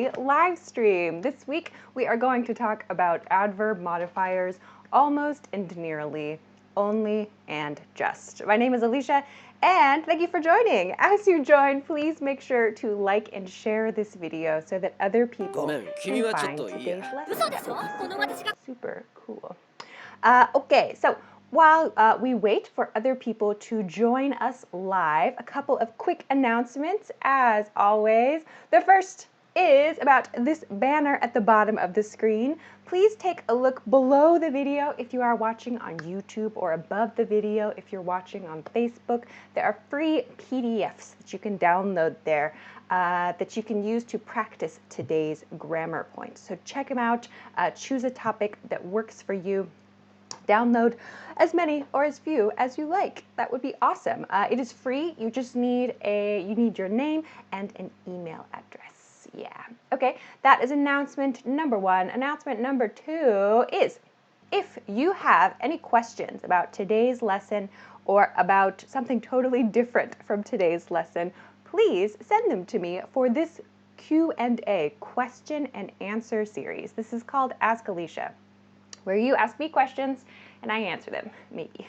weekly live stream. This week we are going to talk about adverb modifiers, almost and nearly, only and just. My name is Alicia, and thank you for joining. As you join, please make sure to like and share this video so that other people can find today's lesson. Super cool. Okay, so while we wait for other people to join us live, a couple of quick announcements as always. The first is about this banner at the bottom of the screen. Please take a look below the video if you are watching on YouTube, or above the video if you're watching on Facebook. There are free PDFs that you can download there that you can use to practice today's grammar points. So check them out, choose a topic that works for you. Download as many or as few as you like. That would be awesome. It is free. You just need your name and an email address. Yeah. Okay, that is announcement number one. Announcement number two is, if you have any questions about today's lesson or about something totally different from today's lesson, please send them to me for this Q&A, question and answer series. This is called Ask Alicia, where you ask me questions and I answer them, maybe.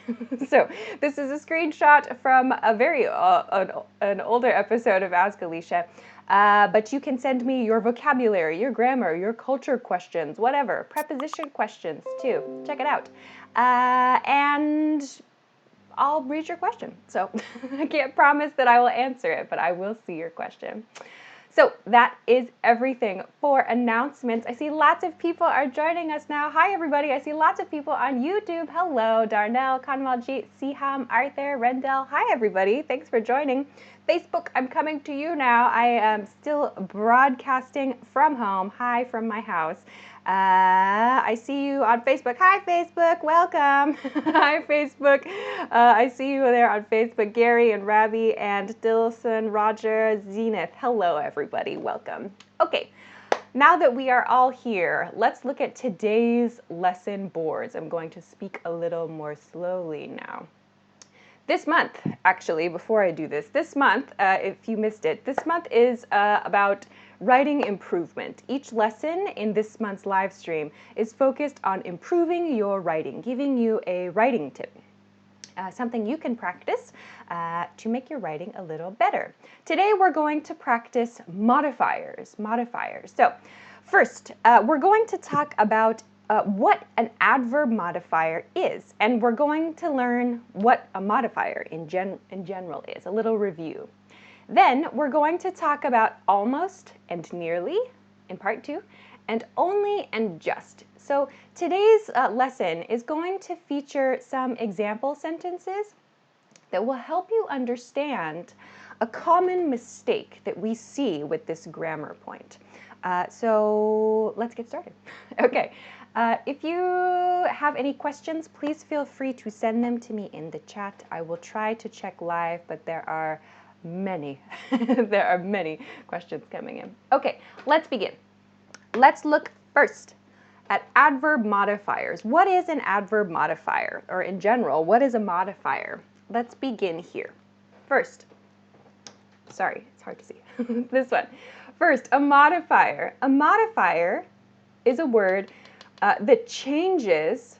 So this is a screenshot from a very an older episode of Ask Alicia, but you can send me your vocabulary, your grammar, your culture questions, whatever, preposition questions too. Check it out. And I'll read your question. So I can't promise that I will answer it, but I will see your question. So that is everything for announcements. I see lots of people are joining us now. Hi, everybody. I see lots of people on YouTube. Hello, Darnell, Kanwalji, Siham, Arthur, Rendell. Hi, everybody. Thanks for joining. Facebook, I'm coming to you now. I am still broadcasting from home. Hi from my house. I see you on Facebook. Hi, Facebook. Welcome. Hi, Facebook. I see you there on Facebook. Gary and Ravi and Dilson, Roger, Zenith. Hello, everybody. Welcome. Okay, now that we are all here, let's look at today's lesson boards. I'm going to speak a little more slowly now. This month, actually, before I do this month, if you missed it, this month is about writing improvement. Each lesson in this month's live stream is focused on improving your writing, giving you a writing tip, something you can practice to make your writing a little better. Today we're going to practice modifiers. So first, we're going to talk about what an adverb modifier is, and we're going to learn what a modifier in general is, a little review. Then we're going to talk about almost and nearly in part 2, and only and just. So today's lesson is going to feature some example sentences that will help you understand a common mistake that we see with this grammar point. So let's get started. Okay. If you have any questions, please feel free to send them to me in the chat. I will try to check live, but there are many, there are many questions coming in. Okay, let's begin. Let's look first at adverb modifiers. What is an adverb modifier? Or in general, what is a modifier? Let's begin here. First, sorry, it's hard to see. This one. First, a modifier. A modifier is a word that changes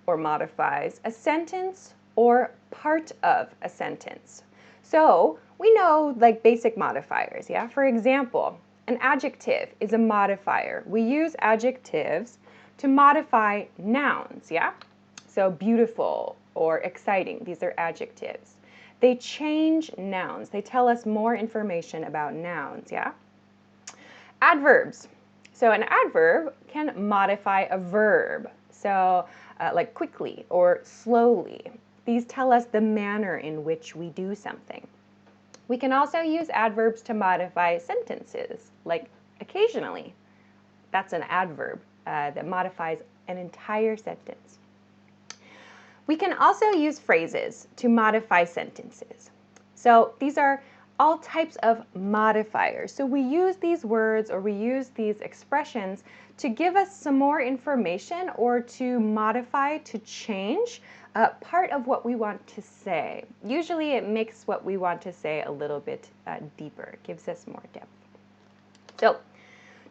or modifies a sentence or part of a sentence. So we know like basic modifiers, yeah? For example, an adjective is a modifier. We use adjectives to modify nouns, yeah? So beautiful or exciting, these are adjectives. They change nouns. They tell us more information about nouns, yeah? Adverbs. So an adverb can modify a verb, so like quickly or slowly. These tell us the manner in which we do something. We can also use adverbs to modify sentences, like occasionally. That's an adverb that modifies an entire sentence. We can also use phrases to modify sentences. So these are all types of modifiers. So we use these words or we use these expressions to give us some more information or to modify, to change part of what we want to say. Usually it makes what we want to say a little bit deeper. It gives us more depth. So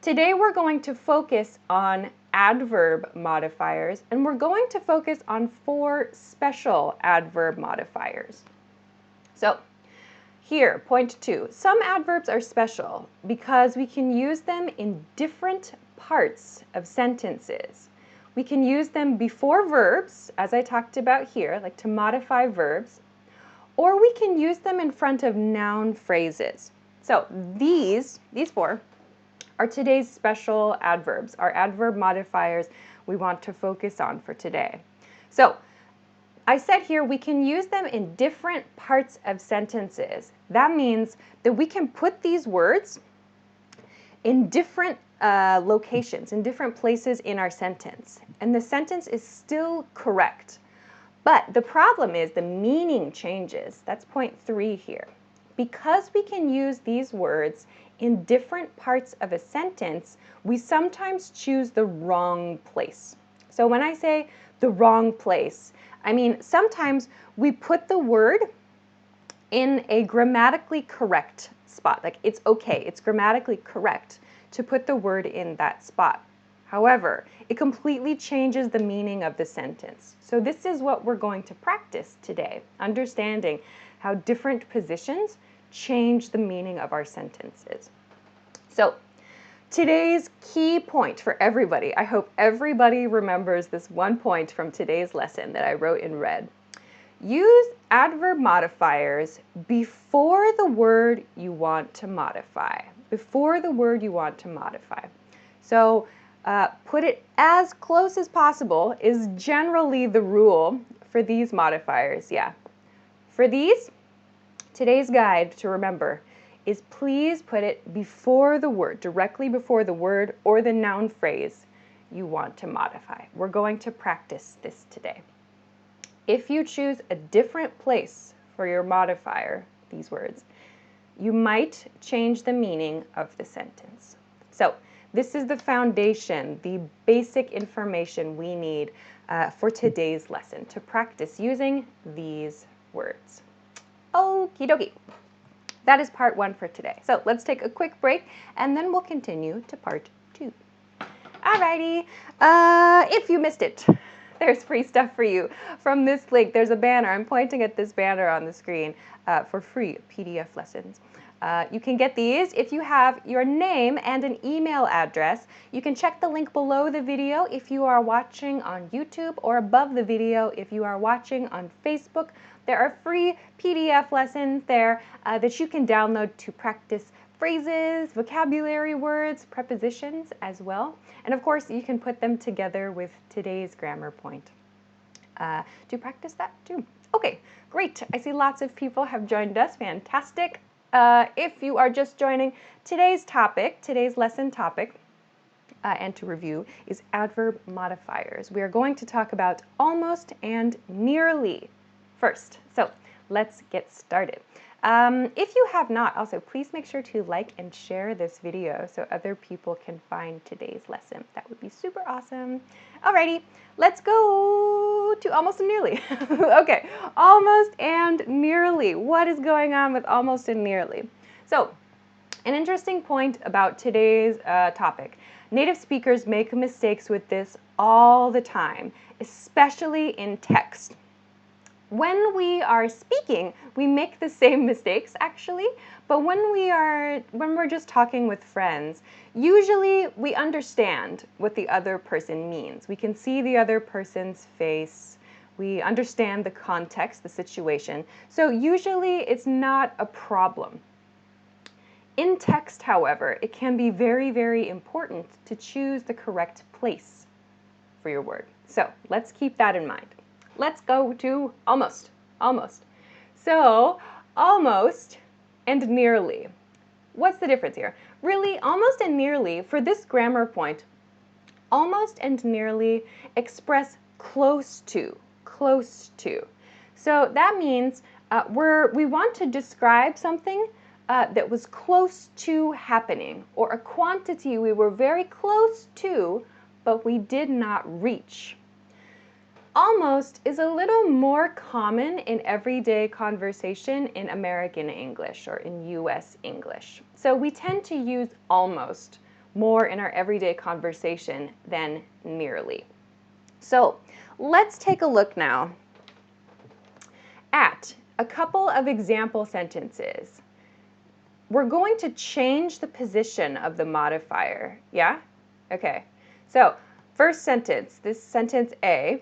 Today we're going to focus on adverb modifiers, and we're going to focus on 4 special adverb modifiers. So here, point 2, some adverbs are special because we can use them in different parts of sentences. We can use them before verbs, as I talked about here, like to modify verbs, or we can use them in front of noun phrases. So these 4 are today's special adverbs, our adverb modifiers we want to focus on for today. So I said here we can use them in different parts of sentences. That means that we can put these words in different locations, in different places in our sentence, and the sentence is still correct. But the problem is the meaning changes. That's point 3 here. Because we can use these words in different parts of a sentence, we sometimes choose the wrong place. So when I say the wrong place, I mean sometimes we put the word in a grammatically correct spot. Like it's okay, it's grammatically correct to put the word in that spot. However, it completely changes the meaning of the sentence. So this is what we're going to practice today, understanding how different positions change the meaning of our sentences. So today's key point for everybody, I hope everybody remembers this one point from today's lesson that I wrote in red. Use adverb modifiers before the word you want to modify. Before the word you want to modify. So put it as close as possible is generally the rule for these modifiers, yeah. For these, today's guide to remember is please put it before the word, directly before the word or the noun phrase you want to modify. We're going to practice this today. If you choose a different place for your modifier, these words, you might change the meaning of the sentence. So this is the foundation, the basic information we need for today's lesson to practice using these words. Okie dokie. That is part 1 for today. So let's take a quick break and then we'll continue to part 2. Alrighty, if you missed it, there's free stuff for you from this link. There's a banner. I'm pointing at this banner on the screen for free PDF lessons. You can get these if you have your name and an email address. You can check the link below the video if you are watching on YouTube, or above the video if you are watching on Facebook. There are free PDF lessons there that you can download to practice phrases, vocabulary words, prepositions as well. And of course, you can put them together with today's grammar point to practice that too. Okay, great. I see lots of people have joined us. Fantastic. If you are just joining, today's lesson topic, and to review, is adverb modifiers. We are going to talk about almost and nearly first. So let's get started. If you have not, also please make sure to like and share this video so other people can find today's lesson. That would be super awesome. Alrighty, let's go to almost and nearly. Okay, almost and nearly. What is going on with almost and nearly? So, an interesting point about today's topic. Native speakers make mistakes with this all the time, especially in text. When we are speaking, we make the same mistakes actually, but when we're just talking with friends, usually we understand what the other person means. We can see the other person's face. We understand the context, the situation. So usually it's not a problem. In text, however, it can be very, very important to choose the correct place for your word. So let's keep that in mind. Let's go to almost. So, almost and nearly. What's the difference here? Really, almost and nearly, for this grammar point, almost and nearly express close to. So that means we want to describe something that was close to happening, or a quantity we were very close to, but we did not reach. Almost is a little more common in everyday conversation in American English or in US English. So we tend to use almost more in our everyday conversation than nearly. So let's take a look now at a couple of example sentences. We're going to change the position of the modifier, yeah? Okay, so first sentence, this sentence A,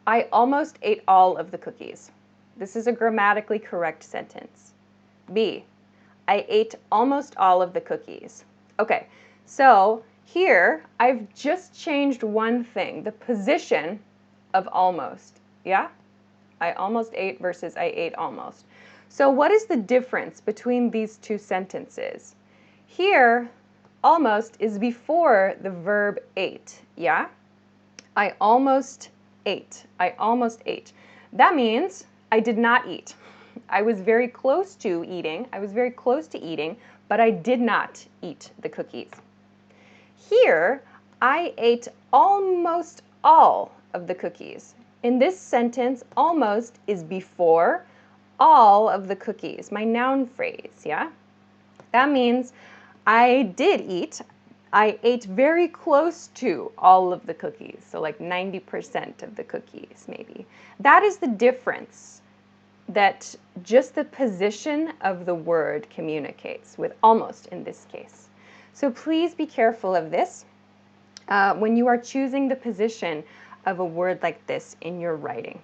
I almost ate all of the cookies. This is a grammatically correct sentence. B, I ate almost all of the cookies. Okay, so here I've just changed one thing, the position of almost, yeah? I almost ate versus I ate almost. So what is the difference between these two sentences? Here, almost is before the verb ate, yeah? I almost ate. I almost ate. That means I did not eat. I was very close to eating. I was very close to eating, but I did not eat the cookies. Here, I ate almost all of the cookies. In this sentence, almost is before all of the cookies, my noun phrase, yeah? That means I did eat. I ate very close to all of the cookies, so like 90% of the cookies maybe. That is the difference that just the position of the word communicates with almost in this case. So please be careful of this when you are choosing the position of a word like this in your writing.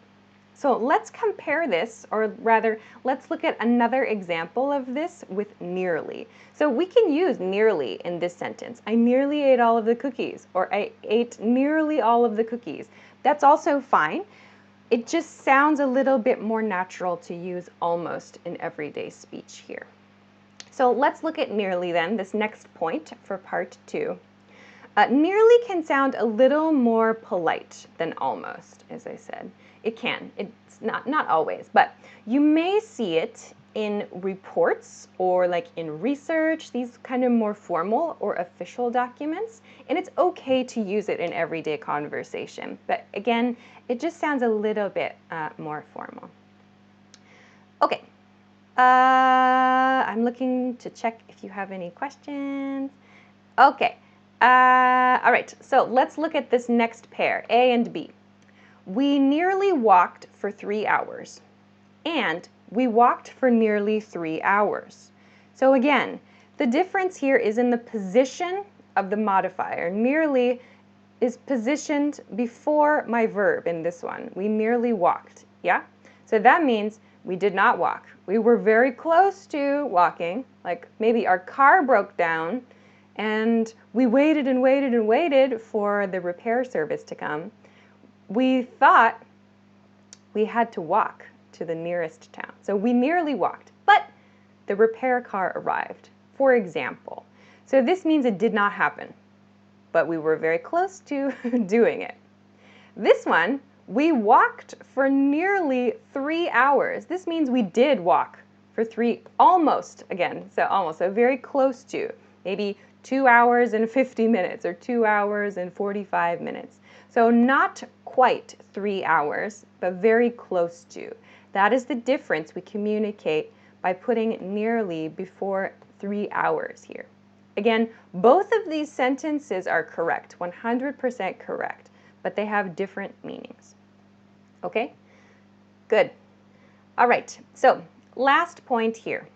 So let's compare this, or rather, let's look at another example of this with nearly. So we can use nearly in this sentence. I nearly ate all of the cookies, or I ate nearly all of the cookies. That's also fine. It just sounds a little bit more natural to use almost in everyday speech here. So let's look at nearly then, this next point for part 2. Nearly can sound a little more polite than almost, as I said. It can. It's not always, but you may see it in reports or like in research, these kind of more formal or official documents, and it's okay to use it in everyday conversation. But again, it just sounds a little bit more formal. Okay, I'm looking to check if you have any questions. Okay, all right, so let's look at this next pair, A and B. We nearly walked for 3 hours, and we walked for nearly 3 hours. So again, the difference here is in the position of the modifier. Nearly is positioned before my verb in this one. We nearly walked, yeah? So that means we did not walk. We were very close to walking, like maybe our car broke down, and we waited and waited and waited for the repair service to come. We thought we had to walk to the nearest town. So we nearly walked, but the repair car arrived, for example. So this means it did not happen, but we were very close to doing it. This one, we walked for nearly 3 hours. This means we did walk for almost, again, so very close to, maybe 2 hours and 50 minutes or 2 hours and 45 minutes. So not quite 3 hours, but very close to. That is the difference we communicate by putting nearly before 3 hours here. Again, both of these sentences are correct, 100% correct, but they have different meanings. Okay? Good. All right, so last point here.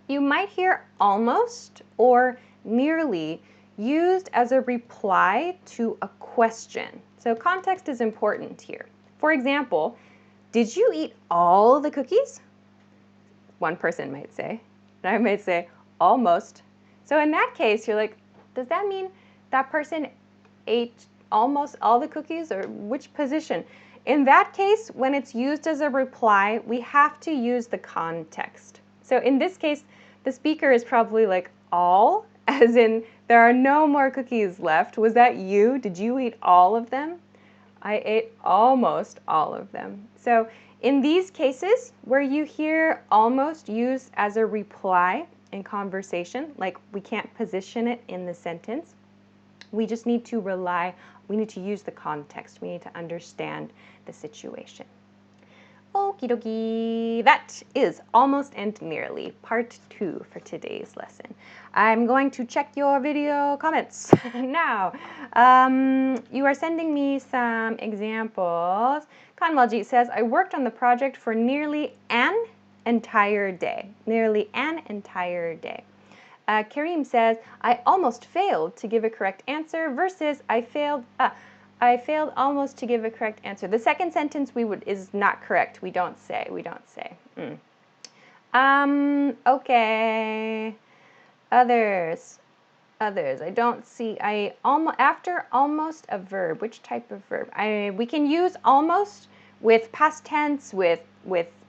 You might hear almost or nearly used as a reply to a question. So context is important here. For example, did you eat all the cookies? One person might say, and I might say, almost. So in that case, you're like, does that mean that person ate almost all the cookies, or which position? In that case, when it's used as a reply, we have to use the context. So in this case, the speaker is probably like, all, as in there are no more cookies left. Was that you? Did you eat all of them? I ate almost all of them. So in these cases where you hear almost used as a reply in conversation, like we can't position it in the sentence, we just need to we need to use the context. We need to understand the situation. Okie dokie. That is almost and nearly part 2 for today's lesson. I'm going to check your video comments now. You are sending me some examples. Kanwaljeet says, I worked on the project for nearly an entire day. Nearly an entire day. Kareem says, I almost failed to give a correct answer versus I failed almost to give a correct answer. The second sentence is not correct. We don't say. Okay. Others. I don't see. After almost a verb. Which type of verb? We can use almost with past tense, with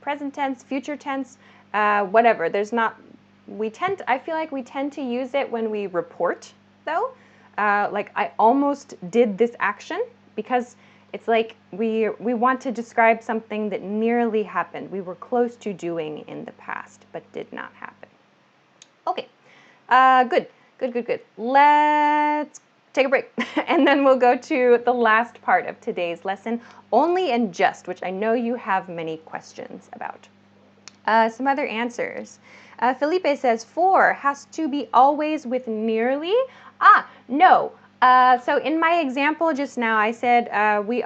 present tense, future tense, whatever. I feel like we tend to use it when we report, though. Like I almost did this action, because it's like we want to describe something that nearly happened. We were close to doing in the past, but did not happen. Okay, good. Let's take a break, and then we'll go to the last part of today's lesson, only and just, which I know you have many questions about. Some other answers. Felipe says, for has to be always with nearly. No. So in my example just now, I said we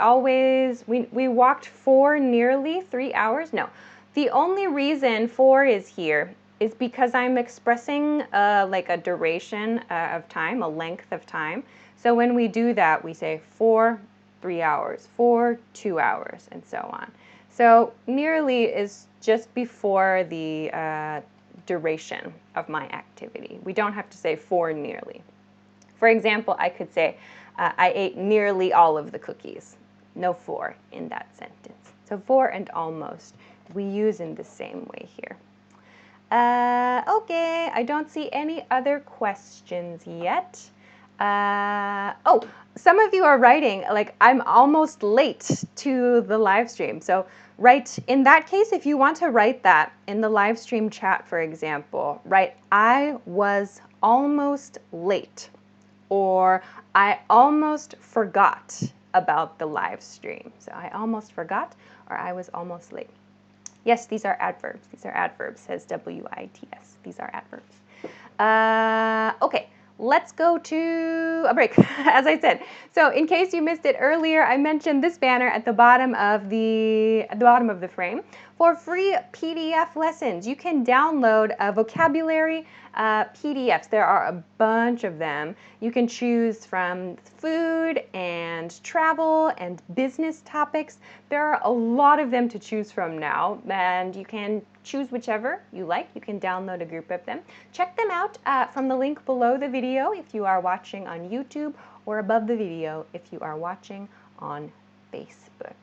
walked for nearly 3 hours. No. The only reason for is here is because I'm expressing like a duration of time, a length of time. So when we do that, we say for 3 hours, for 2 hours, and so on. So nearly is just before the duration of my activity. We don't have to say for nearly. For example, I could say, I ate nearly all of the cookies. No for in that sentence. So for and almost we use in the same way here. Okay, I don't see any other questions yet. Oh, some of you are writing, like, I'm almost late to the live stream. So in that case, if you want to write that in the live stream chat, for example, write, I was almost late, or I almost forgot about the live stream. So I almost forgot, or I was almost late. Yes, these are adverbs. These are adverbs, says WITS. These are adverbs. Okay. Let's go to a break, as I said. So in case you missed it earlier, I mentioned this banner at the bottom of the frame. For free PDF lessons, you can download a vocabulary PDFs. There are a bunch of them. You can choose from food and travel and business topics. There are a lot of them to choose from now, and you can choose whichever you like. You can download a group of them. Check them out from the link below the video if you are watching on YouTube, or above the video if you are watching on Facebook.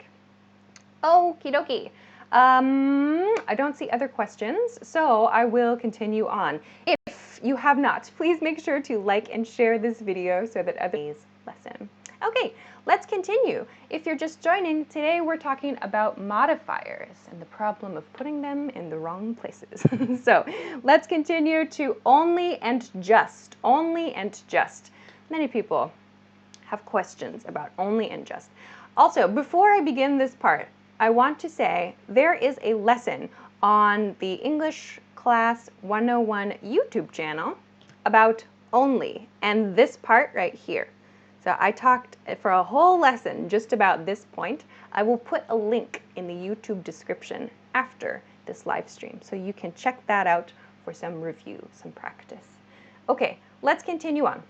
Okie dokie. I don't see other questions, so I will continue on. If you have not, please make sure to like and share this video so that others lesson. Okay, let's continue. If you're just joining, today we're talking about modifiers and the problem of putting them in the wrong places. So let's continue to only and just. Only and just. Many people have questions about only and just. Also, before I begin this part, I want to say there is a lesson on the English Class 101 YouTube channel about only, and this part right here. So I talked for a whole lesson just about this point. I will put a link in the YouTube description after this live stream, so you can check that out for some review, some practice. Okay, let's continue on.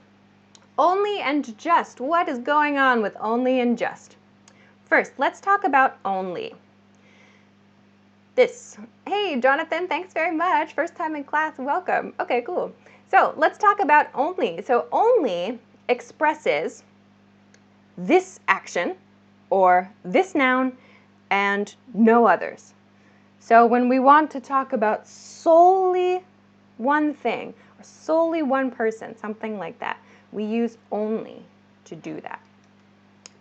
Only and just. What is going on with only and just? First, let's talk about only. This. Hey, Jonathan, thanks very much. First time in class, welcome. Okay, cool. So let's talk about only. So only expresses this action or this noun and no others. So when we want to talk about solely one thing or solely one person, something like that, we use only to do that.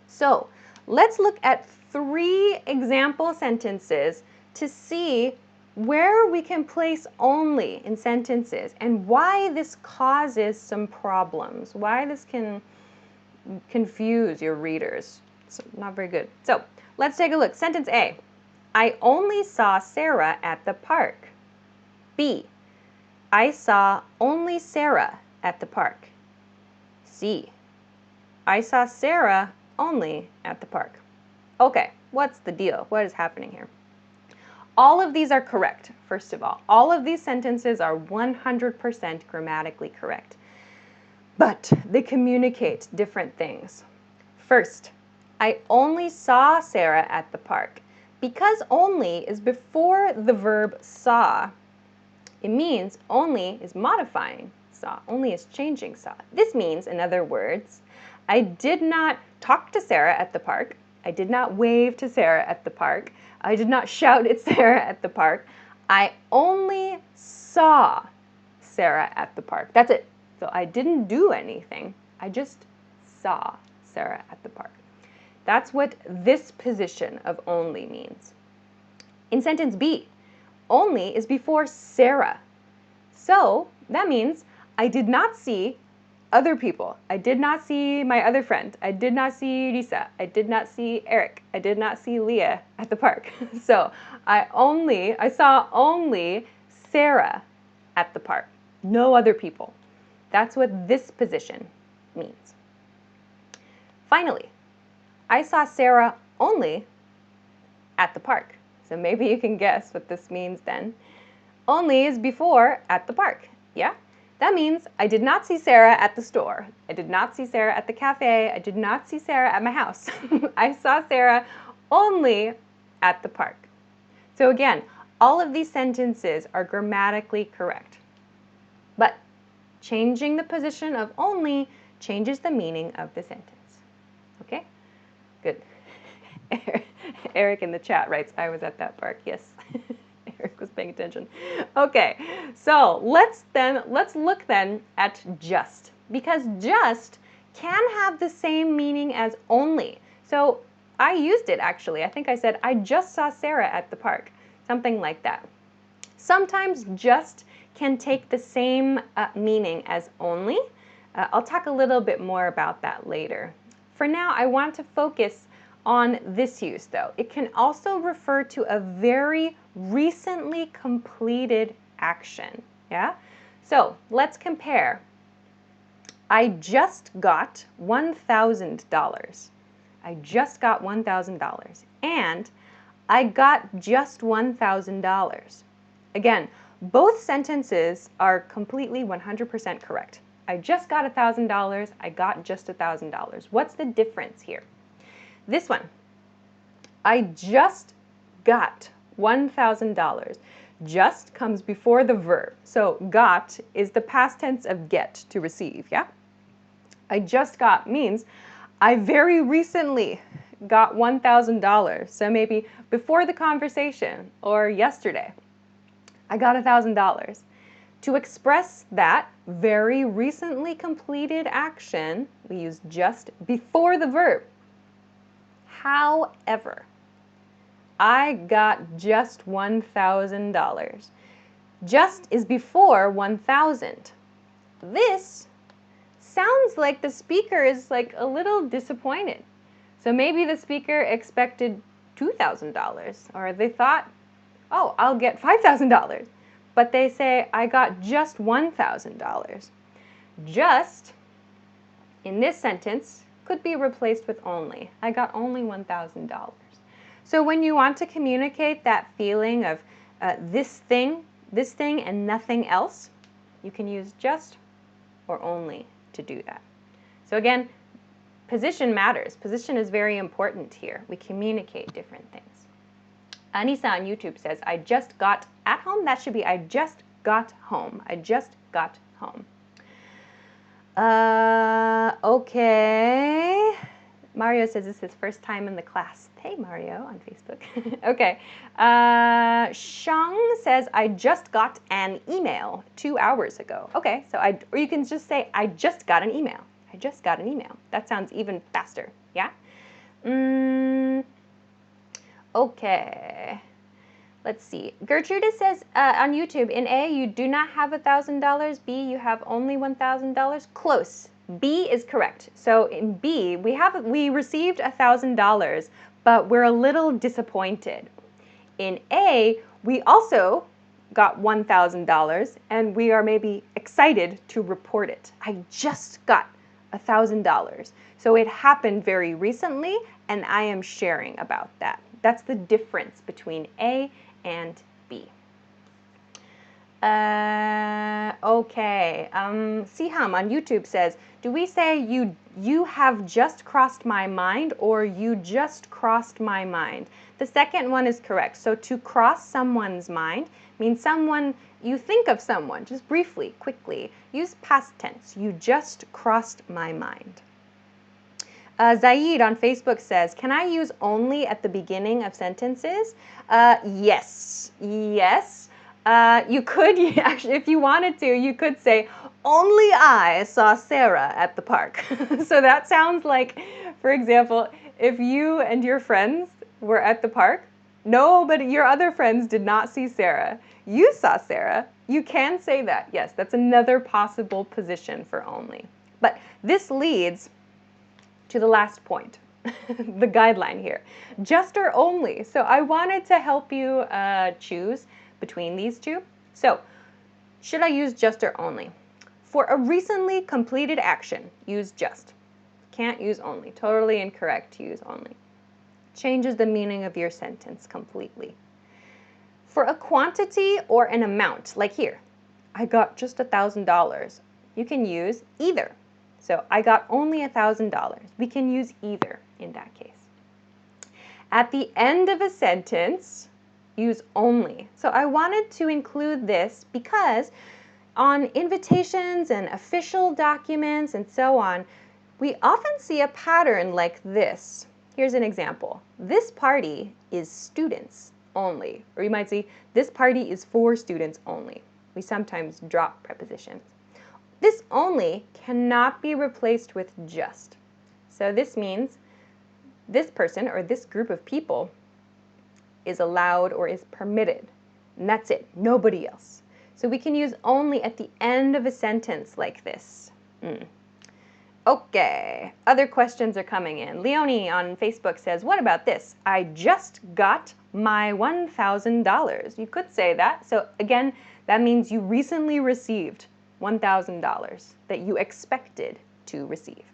So let's look at 3 example sentences to see where we can place only in sentences and why this causes some problems, why this can confuse your readers. It's not very good. So let's take a look. Sentence A. I only saw Sarah at the park. B. I saw only Sarah at the park. C. I saw Sarah only at the park. Okay, what's the deal? What is happening here? All of these are correct, first of all. All of these sentences are 100% grammatically correct. But they communicate different things. First, I only saw Sarah at the park. Because only is before the verb saw, it means only is modifying saw, only is changing saw. This means, in other words, I did not talk to Sarah at the park. I did not wave to Sarah at the park. I did not shout at Sarah at the park. I only saw Sarah at the park. That's it. So I didn't do anything. I just saw Sarah at the park. That's what this position of only means. In sentence B, only is before Sarah. So that means I did not see other people. I did not see my other friend. I did not see Lisa. I did not see Eric. I did not see Leah at the park. So I saw only Sarah at the park. No other people. That's what this position means. Finally, I saw Sarah only at the park. So maybe you can guess what this means then. Only is before at the park. Yeah? That means I did not see Sarah at the store. I did not see Sarah at the cafe. I did not see Sarah at my house. I saw Sarah only at the park. So again, all of these sentences are grammatically correct. But changing the position of only changes the meaning of the sentence. Okay? Good. Eric in the chat writes, I was at that park. Yes. Eric was paying attention. Okay, so let's look then at just, because just can have the same meaning as only. So I used it actually. I think I said, I just saw Sarah at the park, something like that. Sometimes just can take the same meaning as only. I'll talk a little bit more about that later. For now, I want to focus on this use though. It can also refer to a very recently completed action. Yeah? So let's compare. I just got $1,000. I just got $1,000. And I got just $1,000. Again, both sentences are completely 100% correct. I just got $1,000. I got just $1,000. What's the difference here? This one, I just got $1,000. Just comes before the verb. So got is the past tense of get, to receive, yeah? I just got means I very recently got $1,000. So maybe before the conversation or yesterday, I got $1,000. To express that very recently completed action, we use just before the verb. However, I got just $1,000. Just is before 1,000. This sounds like the speaker is like a little disappointed. So maybe the speaker expected $2,000, or they thought, oh, I'll get $5,000. But they say, I got just $1,000. Just, in this sentence, could be replaced with only. I got only $1,000. So when you want to communicate that feeling of this thing and nothing else, you can use just or only to do that. So again, position matters. Position is very important here. We communicate different things. Anissa on YouTube says, I just got at home. That should be I just got home. I just got home. Okay. Mario says this is his first time in the class. Hey, Mario, on Facebook. Okay. Shang says, I just got an email 2 hours ago. Okay, so or you can just say, I just got an email. I just got an email. That sounds even faster, yeah? Okay. Let's see. Gertrude says on YouTube, in A, you do not have $1,000. B, you have only $1,000. Close. B is correct. So in B, we received $1,000, but we're a little disappointed. In A, we also got $1,000 and we are maybe excited to report it. I just got $1,000. So it happened very recently and I am sharing about that. That's the difference between A and B. Okay. Siham on YouTube says, do we say you have just crossed my mind or you just crossed my mind? The second one is correct. So to cross someone's mind means someone, you think of someone, just briefly, quickly. Use past tense. You just crossed my mind. Zaid on Facebook says, can I use only at the beginning of sentences? Yes. Yes. You could, actually, if you wanted to, you could say, only I saw Sarah at the park. So that sounds like, for example, if you and your friends were at the park, no, but your other friends did not see Sarah. You saw Sarah. You can say that. Yes, that's another possible position for only. But this leads to the last point, the guideline here. Just or only. So I wanted to help you choose between these two. So, should I use just or only? For a recently completed action, use just. Can't use only. Totally incorrect to use only. Changes the meaning of your sentence completely. For a quantity or an amount, like here, I got just $1,000. You can use either. So, I got only $1,000. We can use either in that case. At the end of a sentence, use only. So I wanted to include this because on invitations and official documents and so on, we often see a pattern like this. Here's an example. This party is students only. Or you might see, this party is for students only. We sometimes drop prepositions. This only cannot be replaced with just. So this means this person or this group of people is allowed or is permitted. And that's it, nobody else. So we can use only at the end of a sentence like this. Okay, other questions are coming in. Leonie on Facebook says, what about this? I just got my $1,000. You could say that. So again, that means you recently received $1,000 that you expected to receive.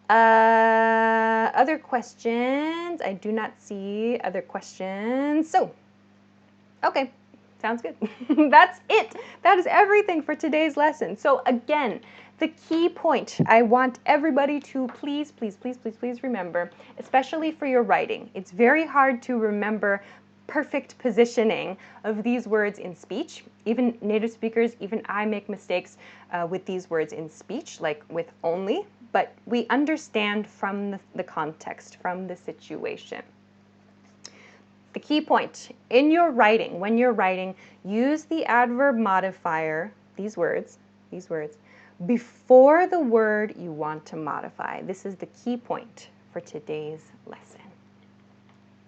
Other questions? I do not see other questions. So, okay, sounds good. That's it. That is everything for today's lesson. So again, the key point I want everybody to please remember, especially for your writing. It's very hard to remember perfect positioning of these words in speech. Even native speakers, even I make mistakes with these words in speech, like with only. But we understand from the context, from the situation. The key point, in your writing, when you're writing, use the adverb modifier, these words, before the word you want to modify. This is the key point for today's lesson.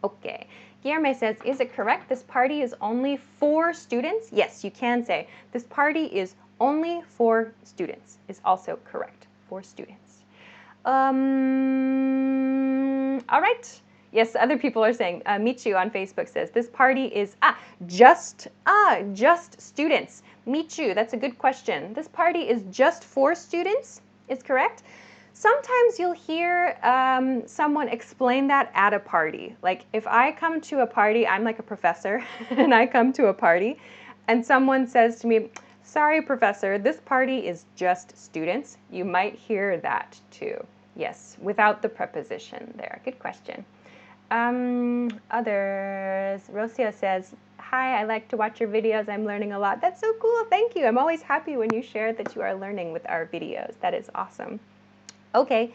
Okay, Guillermo says, is it correct this party is only for students? Yes, you can say, this party is only for students, is also correct, for students. All right. Yes, other people are saying, Michu on Facebook says, this party is, just students. Michu, that's a good question. This party is just for students, is correct. Sometimes you'll hear someone explain that at a party. Like if I come to a party, I'm like a professor, and I come to a party, and someone says to me, sorry, professor, this party is just students. You might hear that too. Yes, without the preposition there. Good question. Others. Rosia says, hi, I like to watch your videos. I'm learning a lot. That's so cool. Thank you. I'm always happy when you share that you are learning with our videos. That is awesome. Okay.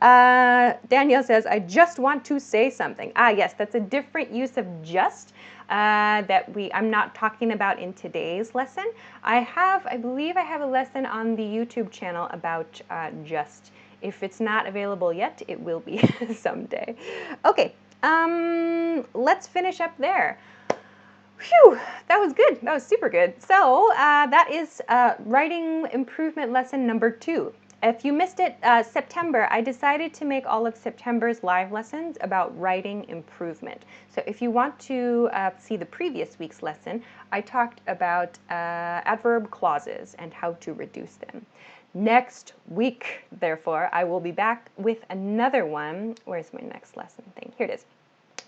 Danielle says, I just want to say something. Yes, that's a different use of just that I'm not talking about in today's lesson. I believe I have a lesson on the YouTube channel about just. If it's not available yet, it will be someday. Okay, let's finish up there. Phew, that was good. That was super good. So that is writing improvement lesson number 2. If you missed it, September, I decided to make all of September's live lessons about writing improvement. So if you want to see the previous week's lesson, I talked about adverb clauses and how to reduce them. Next week, therefore, I will be back with another one. Where's my next lesson thing? Here it is.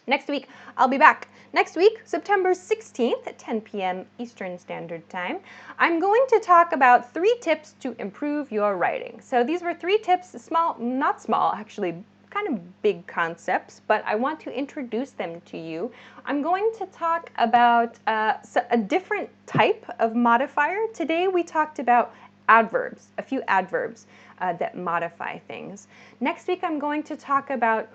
Next week, I'll be back. Next week, September 16th at 10 p.m. Eastern Standard Time, I'm going to talk about 3 tips to improve your writing. So these were 3 tips, small, not small, actually kind of big concepts, but I want to introduce them to you. I'm going to talk about a different type of modifier. Today we talked about adverbs, a few adverbs that modify things. Next week I'm going to talk about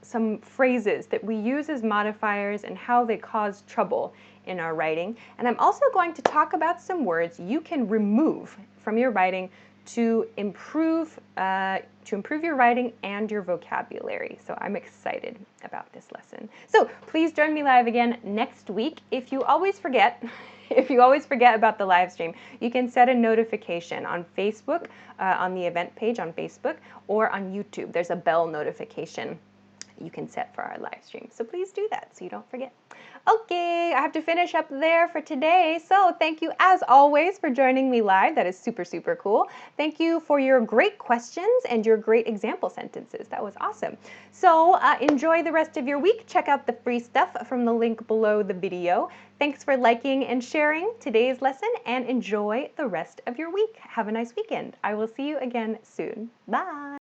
some phrases that we use as modifiers and how they cause trouble in our writing. And I'm also going to talk about some words you can remove from your writing to improve your writing and your vocabulary. So I'm excited about this lesson. So please join me live again next week. If you always forget about the live stream, you can set a notification on Facebook, on the event page on Facebook, or on YouTube. There's a bell notification you can set for our live stream. So please do that so you don't forget. Okay, I have to finish up there for today. So thank you as always for joining me live. That is super, super cool. Thank you for your great questions and your great example sentences. That was awesome. So enjoy the rest of your week. Check out the free stuff from the link below the video. Thanks for liking and sharing today's lesson, and enjoy the rest of your week. Have a nice weekend. I will see you again soon. Bye.